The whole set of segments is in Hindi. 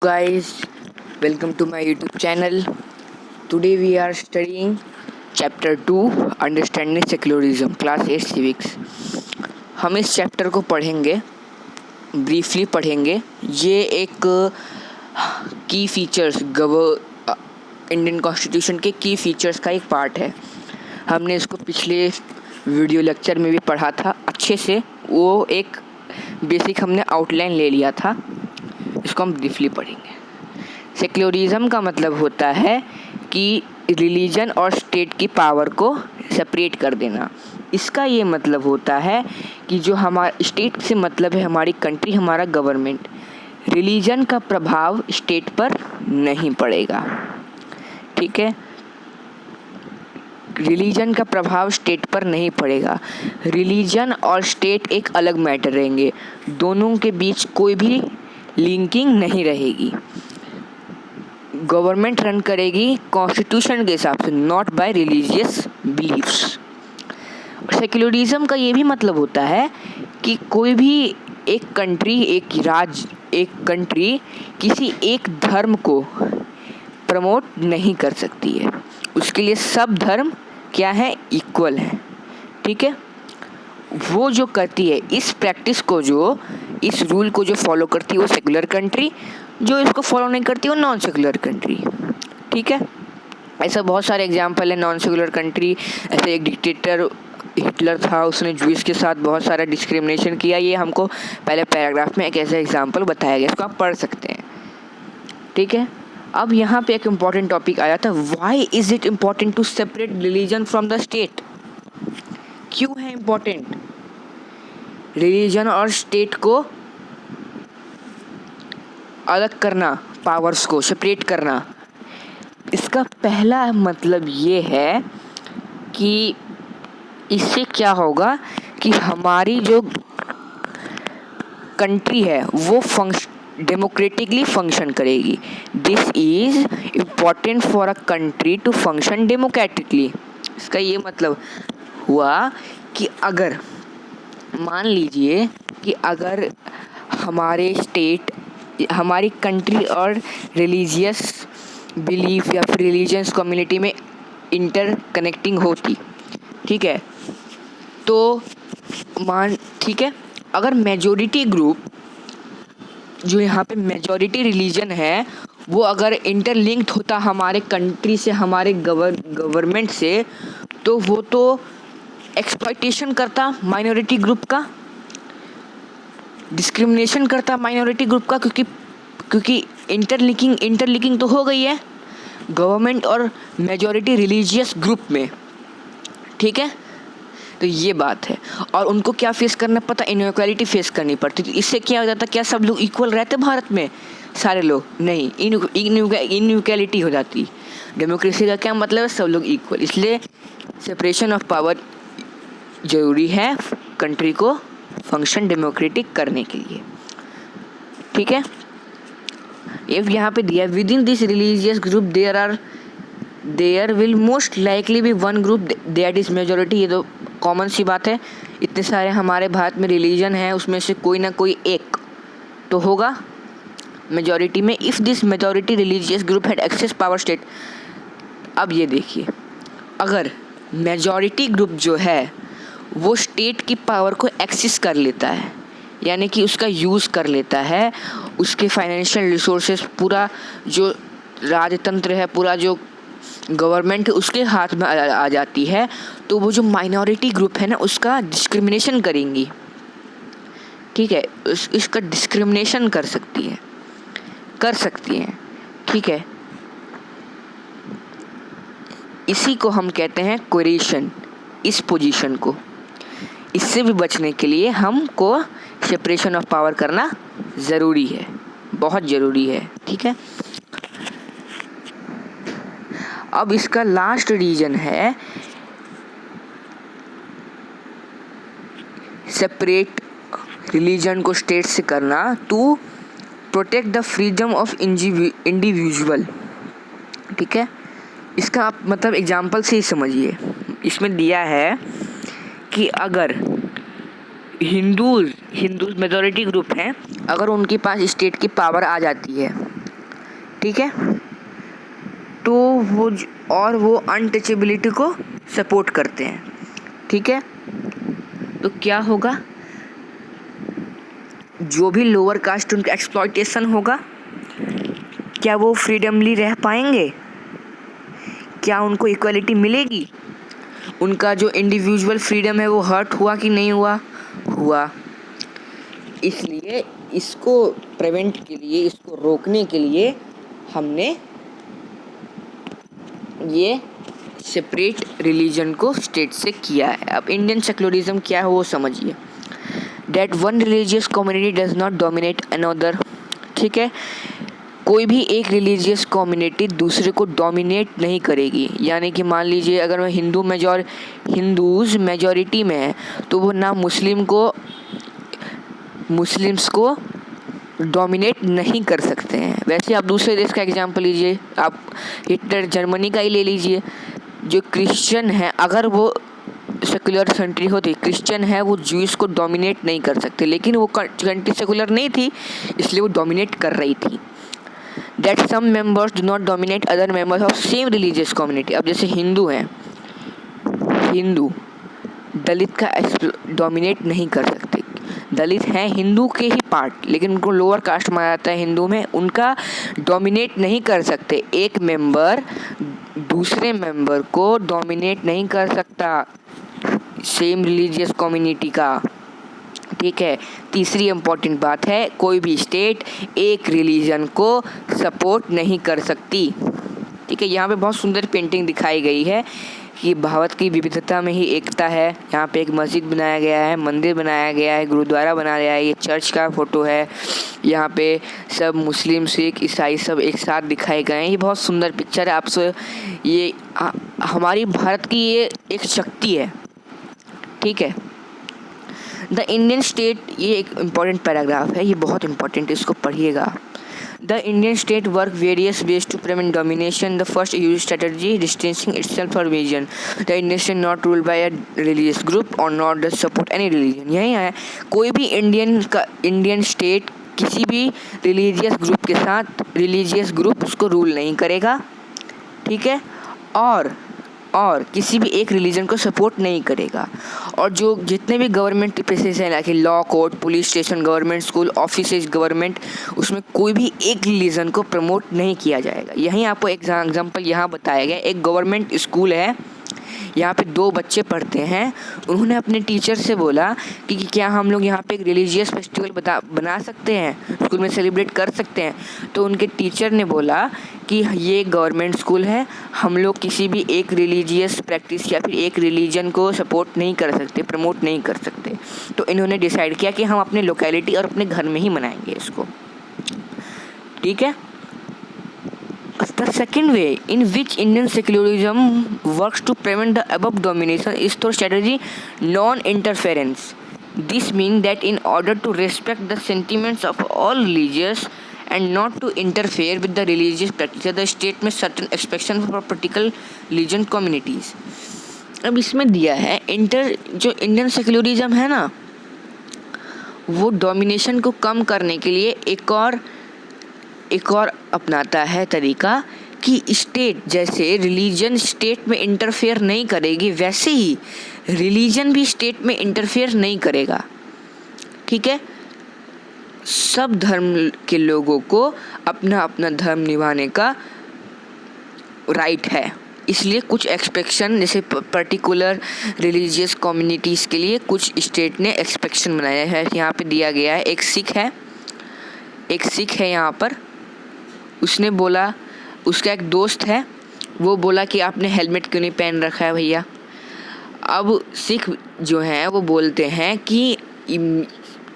Guys, welcome to my YouTube channel. Today we are studying chapter 2 Understanding Secularism Class 8 Civics. हम इस चैप्टर को पढ़ेंगे, ब्रीफली पढ़ेंगे. ये एक की फीचर्स इंडियन कॉन्स्टिट्यूशन के की फीचर्स का एक पार्ट है. हमने इसको पिछले वीडियो लेक्चर में भी पढ़ा था अच्छे से. वो एक बेसिक हमने आउटलाइन ले लिया था. इसको हम ब्रीफली पढ़ेंगे. सेक्युलरिज्म का मतलब होता है कि रिलीजन और स्टेट की पावर को सेपरेट कर देना. इसका ये मतलब होता है कि जो हमारा स्टेट से मतलब है हमारी कंट्री, हमारा गवर्नमेंट. रिलीजन का प्रभाव स्टेट पर नहीं पड़ेगा. ठीक है, रिलीजन का प्रभाव स्टेट पर नहीं पड़ेगा. रिलीजन और स्टेट एक अलग मैटर रहेंगे. दोनों के बीच कोई भी लिंकिंग नहीं रहेगी. गवर्नमेंट रन करेगी कॉन्स्टिट्यूशन के हिसाब से, not by religious beliefs. Secularism का ये भी मतलब होता है कि कोई भी एक कंट्री, एक कंट्री किसी एक धर्म को प्रमोट नहीं कर सकती है. उसके लिए सब धर्म क्या है, इक्वल है. ठीक है, वो जो करती है इस प्रैक्टिस को, जो इस रूल को जो फॉलो करती है वो सेकुलर कंट्री, जो इसको फॉलो नहीं करती वो नॉन सेकुलर कंट्री. ठीक है, ऐसा बहुत सारे एग्जांपल है नॉन सेकुलर कंट्री. ऐसे एक डिक्टेटर हिटलर था, उसने जूइस के साथ बहुत सारा डिस्क्रिमिनेशन किया. ये हमको पहले पैराग्राफ में एक ऐसा एग्जांपल बताया गया, इसको आप पढ़ सकते हैं. ठीक है, अब यहाँ पे एक इम्पॉर्टेंट टॉपिक आया था. Why is it important to separate religion from the state? क्यों है इम्पॉर्टेंट रिलीजन और स्टेट को अलग करना, पावर्स को सेपरेट करना? इसका पहला मतलब ये है कि इससे क्या होगा कि हमारी जो कंट्री है वो डेमोक्रेटिकली फंक्शन करेगी. This is important for a country to function democratically. इसका ये मतलब हुआ कि अगर मान लीजिए कि अगर हमारे स्टेट, हमारी कंट्री और रिलीजियस बिलीफ या फिर रिलीजियस कम्युनिटी में इंटर कनेक्टिंग होती, ठीक है, तो ठीक है, अगर मेजॉरिटी ग्रुप, जो यहाँ पे मेजॉरिटी रिलीजन है, वो अगर इंटरलिंक्ड होता हमारे कंट्री से, हमारे गवर्नमेंट से, तो वो तो एक्सप्लॉइटेशन करता माइनॉरिटी ग्रुप का, डिस्क्रिमिनेशन करता माइनॉरिटी ग्रुप का, क्योंकि इंटरलिंकिंग तो हो गई है गवर्नमेंट और मेजॉरिटी रिलीजियस ग्रुप में. ठीक है, तो ये बात है. और उनको क्या फेस करना पड़ता, इनइक्वालिटी फेस करनी पड़ती. तो इससे क्या हो जाता, क्या सब लोग इक्वल रहते भारत में? सारे लोग नहीं, इनइक्वालिटी हो जाती. डेमोक्रेसी का क्या मतलब है, सब लोग इक्वल. इसलिए सेपरेशन ऑफ पावर जरूरी है कंट्री को फंक्शन डेमोक्रेटिक करने के लिए. ठीक है, इफ यहाँ पे दिया within this religious group there will most likely be one group that is majority. ये तो कॉमन सी बात है. इतने सारे हमारे भारत में रिलीजन है, उसमें से कोई ना कोई एक तो होगा मेजॉरिटी में. If this majority religious group had access power state. अब ये देखिए, अगर मेजॉरिटी ग्रुप जो है वो स्टेट की पावर को एक्सेस कर लेता है, यानी कि उसका यूज़ कर लेता है, उसके फाइनेंशियल रिसोर्सेज, पूरा जो राजतंत्र है, पूरा जो गवर्नमेंट उसके हाथ में आ जाती है, तो वो जो माइनॉरिटी ग्रुप है ना, उसका डिस्क्रिमिनेशन करेंगी. ठीक है, इसका डिस्क्रिमिनेशन कर सकती है. ठीक है, इसी को हम कहते हैं कोएरेशन. इस पोजीशन को, इससे भी बचने के लिए हमको सेपरेशन ऑफ पावर करना ज़रूरी है, बहुत ज़रूरी है. ठीक है, अब इसका लास्ट रीजन है सेपरेट रिलीजन को स्टेट से करना, to protect the freedom of individual. ठीक है, इसका आप मतलब एग्जांपल से ही समझिए. इसमें दिया है कि अगर हिंदूज मेजॉरिटी ग्रुप हैं, अगर उनके पास स्टेट की पावर आ जाती है, ठीक है। तो वो अनटचेबिलिटी को सपोर्ट करते हैं, ठीक है। तो क्या होगा, जो भी लोअर कास्ट उनका एक्सप्लॉयटेशन होगा, क्या वो फ्रीडमली रह पाएंगे? क्या उनको इक्वलिटी मिलेगी? उनका जो इंडिविजुअल फ्रीडम है वो हर्ट हुआ कि नहीं हुआ। इसलिए इसको प्रिवेंट के लिए, इसको रोकने के लिए हमने ये सेपरेट रिलीजन को स्टेट से किया है। अब इंडियन सेक्युलरिज्म क्या है वो समझिए। That one religious community does not dominate another, ठीक है। कोई भी एक रिलीजियस कम्युनिटी दूसरे को डोमिनेट नहीं करेगी। यानी कि मान लीजिए अगर मैं हिंदूज मेजॉरिटी में है तो वो ना मुस्लिम्स को डोमिनेट नहीं कर सकते हैं। वैसे आप दूसरे देश का एग्जांपल लीजिए, आप हिटलर जर्मनी का ही ले लीजिए। जो क्रिश्चियन है, अगर वो सेकुलर कंट्री होती, क्रिश्चियन है, वो ज्यूस को डोमिनेट नहीं कर सकते, लेकिन वो कंट्री सेकुलर नहीं थी इसलिए वो डोमिनेट कर रही थी। That some members do not dominate other members of same religious community. अब जैसे हिंदू हैं, हिंदू दलित का डोमिनेट नहीं कर सकते। दलित हैं हिंदू के ही पार्ट, लेकिन उनको लोअर कास्ट माना जाता है हिंदू में, उनका डोमिनेट नहीं कर सकते। एक मेंबर दूसरे मेंबर को डोमिनेट नहीं कर सकता सेम रिलीजियस कम्युनिटी का, ठीक है। तीसरी इंपॉर्टेंट बात है, कोई भी स्टेट एक रिलीजन को सपोर्ट नहीं कर सकती, ठीक है। यहाँ पे बहुत सुंदर पेंटिंग दिखाई गई है कि भारत की विविधता में ही एकता है। यहाँ पे एक मस्जिद बनाया गया है, मंदिर बनाया गया है, गुरुद्वारा बनाया गया है, ये चर्च का फोटो है। यहाँ पे सब मुस्लिम, सिख, ईसाई सब एक साथ दिखाए गए हैं। ये बहुत सुंदर पिक्चर है। आपसे ये हमारी भारत की ये एक शक्ति है, ठीक है। द इंडियन स्टेट, ये एक इम्पॉर्टेंट पैराग्राफ है, ये बहुत इंपॉर्टेंट है, इसको पढ़िएगा। The Indian state work various ways to prevent domination. The first use strategy distancing itself from religion. The Indian state not ruled by a religious group or not does support any religion. यही है, कोई भी इंडियन स्टेट किसी भी रिलीजियस ग्रुप उसको रूल नहीं करेगा, ठीक है। और किसी भी एक रिलीजन को सपोर्ट नहीं करेगा। और जो जितने भी गवर्नमेंट प्लेसेस हैं, like law court, police station, government school, offices government, उसमें कोई भी एक रिलीजन को प्रमोट नहीं किया जाएगा। यहीं आपको एग्जाम्पल यहाँ बताया गया। एक गवर्नमेंट स्कूल है, यहाँ पे 2 बच्चे पढ़ते हैं। उन्होंने अपने टीचर से बोला कि क्या हम लोग यहाँ पे एक रिलीजियस फेस्टिवल बना सकते हैं, स्कूल में सेलिब्रेट कर सकते हैं। तो उनके टीचर ने बोला कि ये गवर्नमेंट स्कूल है, हम लोग किसी भी एक रिलीजियस प्रैक्टिस या फिर एक रिलीजन को सपोर्ट नहीं कर सकते, प्रमोट नहीं कर सकते। तो इन्होंने डिसाइड किया कि हम अपने लोकेलिटी और अपने घर में ही मनाएंगे इसको, ठीक है। The second way in which Indian secularism works to prevent the above domination is through strategy non-interference. This means that in order to respect the sentiments of all religions and not to interfere with the religious practices, the state makes certain exceptions for particular religion communities. अब इसमें दिया है जो इंडियन सेक्युलरिज्म है ना, वो डोमिनेशन को कम करने के लिए एक और अपनाता है तरीका कि स्टेट, जैसे रिलीजन स्टेट में इंटरफेयर नहीं करेगी, वैसे ही रिलीजन भी स्टेट में इंटरफेयर नहीं करेगा, ठीक है। सब धर्म के लोगों को अपना अपना धर्म निभाने का राइट है। इसलिए कुछ एक्सपेक्शन, जैसे पर्टिकुलर रिलीजियस कम्युनिटीज़ के लिए कुछ स्टेट ने एक्सपेक्शन बनाया है। यहाँ पे दिया गया है, एक सिख है यहाँ पर। उसने बोला, उसका एक दोस्त है, वो बोला कि आपने हेलमेट क्यों नहीं पहन रखा है भैया। अब सिख जो हैं वो बोलते हैं कि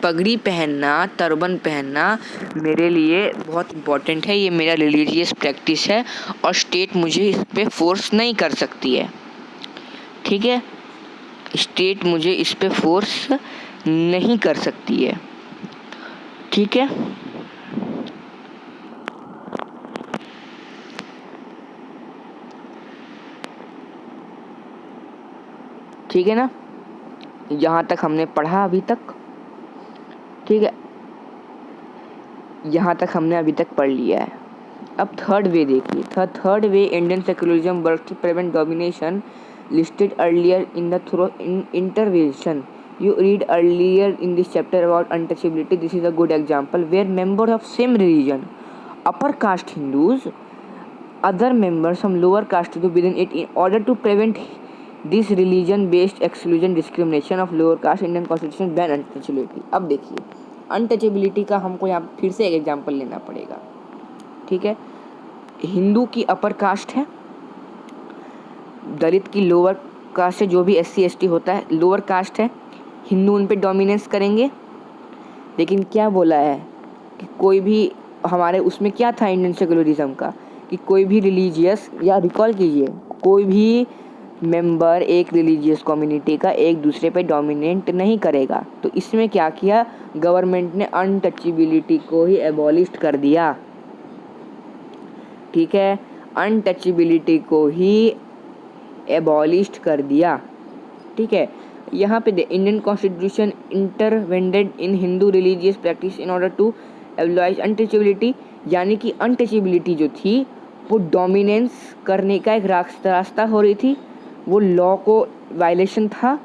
पगड़ी पहनना, टर्बन पहनना मेरे लिए बहुत इम्पोर्टेंट है, ये मेरा रिलीजियस प्रैक्टिस है और स्टेट मुझे इस पे फोर्स नहीं कर सकती है, ठीक है। स्टेट मुझे इस पे फोर्स नहीं कर सकती है, ठीक है। ठीक है ना, यहाँ तक हमने पढ़ा अभी तक, ठीक है। यहाँ तक हमने अभी तक पढ़ लिया है। अब थर्ड वे देखिए, third way Indian secularism works to prevent domination listed earlier in the through intervention. You read earlier in this chapter about untouchability. This is a good example where members of same religion, upper caste Hindus, other members from lower caste within it, in order to prevent this religion based exclusion discrimination of lower caste, Indian constitution ban untouchability. अब देखिए अनटचेबिलिटी का हमको यहाँ फिर से एक एग्जाम्पल लेना पड़ेगा, ठीक है। हिंदू की अपर कास्ट है, दलित की लोअर कास्ट है, जो भी SC ST होता है लोअर कास्ट है, हिंदू उन पे डोमिनेंस करेंगे। लेकिन क्या बोला है कि कोई भी हमारे उसमें क्या था इंडियन सेकुलरिज्म का कि कोई भी रिलीजियस, या रिकॉल कीजिए, कोई भी मेंबर एक रिलीजियस कम्युनिटी का एक दूसरे पे डोमिनेट नहीं करेगा। तो इसमें क्या किया, गवर्नमेंट ने अनटचेबिलिटी को ही एबॉलिश कर दिया, ठीक है, अनटचेबिलिटी को ही एबॉलिश कर दिया, ठीक है। यहाँ पे Indian constitution intervened in Hindu religious practice in order to abolish untouchability, यानी कि अनटचेबिलिटी जो थी वो डोमिनेंस करने का एक रास्ता हो रही थी, वो लॉ को वायलेशन था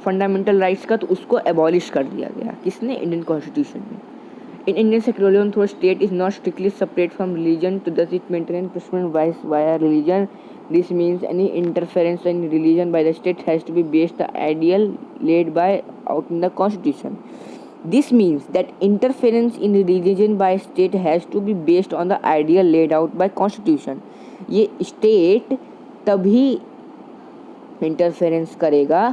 फंडामेंटल राइट्स का, तो उसको एबॉलिश कर दिया गया। किसने, इंडियन कॉन्स्टिट्यूशन में। In Indian secularism, though state is not strictly separate from religion, to thus it maintains precedent via religion. This means any interference in religion by the state has to be based the ideal laid by out in the constitution. This means that interference in religion by state has to be based on the ideal laid out by constitution. ये state तभी interference करेगा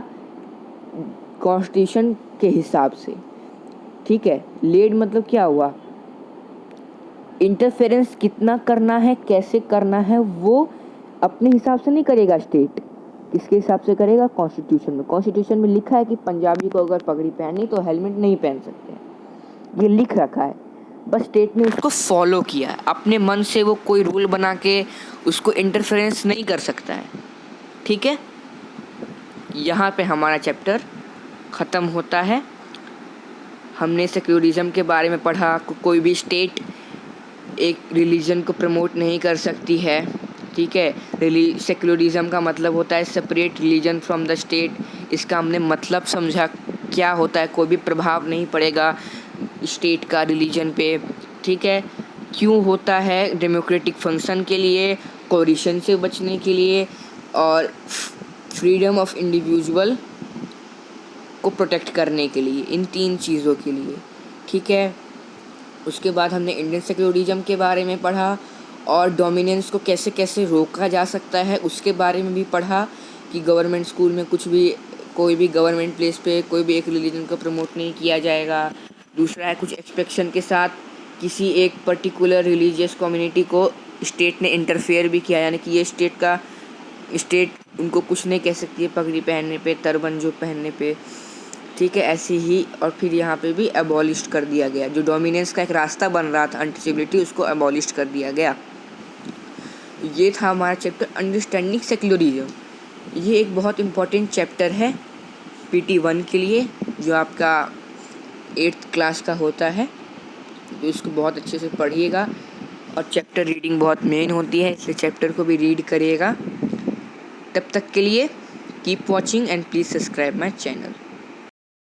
constitution के हिसाब से, ठीक है। लेड मतलब क्या हुआ, इंटरफेरेंस कितना करना है, कैसे करना है, वो अपने हिसाब से नहीं करेगा स्टेट, किसके हिसाब से करेगा, कॉन्स्टिट्यूशन में। कॉन्स्टिट्यूशन में लिखा है कि पंजाबी को अगर पगड़ी पहनी तो हेलमेट नहीं पहन सकते, ये लिख रखा है, बस स्टेट ने उसको फॉलो किया है। अपने मन से वो कोई रूल बना के उसको इंटरफेरेंस नहीं कर सकता है, ठीक है। यहाँ पे हमारा चैप्टर ख़त्म होता है। हमने सेक्युलरिज्म के बारे में पढ़ा, कोई भी स्टेट एक रिलीजन को प्रमोट नहीं कर सकती है, ठीक है। सेक्युलरिज्म का मतलब होता है separate religion from the state. इसका हमने मतलब समझा क्या होता है, कोई भी प्रभाव नहीं पड़ेगा स्टेट का रिलीजन पे, ठीक है। क्यों होता है, डेमोक्रेटिक फंक्शन के लिए, कोरिशन से बचने के लिए, और फ्रीडम ऑफ इंडिविजुअल को प्रोटेक्ट करने के लिए, इन 3 चीज़ों के लिए, ठीक है। उसके बाद हमने इंडियन सेक्युलरिज्म के बारे में पढ़ा और डोमिनेंस को कैसे कैसे रोका जा सकता है उसके बारे में भी पढ़ा कि गवर्नमेंट स्कूल में कुछ भी, कोई भी गवर्नमेंट प्लेस पे कोई भी एक रिलीजन को प्रमोट नहीं किया जाएगा। दूसरा है कुछ एक्सपेक्शन के साथ किसी एक पर्टिकुलर रिलीजियस कम्युनिटी को स्टेट ने इंटरफेयर भी किया, यानी कि ये स्टेट उनको कुछ नहीं कह सकती है पगड़ी पहनने पे, तरबन जो पहनने पे, ठीक है। ऐसे ही और फिर यहाँ पे भी एबॉलिश कर दिया गया, जो डोमिनेंस का एक रास्ता बन रहा था अनटचेबिलिटी, उसको एबॉलिश कर दिया गया। ये था हमारा चैप्टर अंडरस्टैंडिंग सेक्युलरिज्म। ये एक बहुत इम्पॉर्टेंट चैप्टर है PT 1 के लिए, जो आपका 8th क्लास का होता है, तो इसको बहुत अच्छे से पढ़िएगा। और चैप्टर रीडिंग बहुत मेन होती है, इसलिए चैप्टर को भी रीड करिएगा। तब तक के लिए keep watching and please subscribe my channel.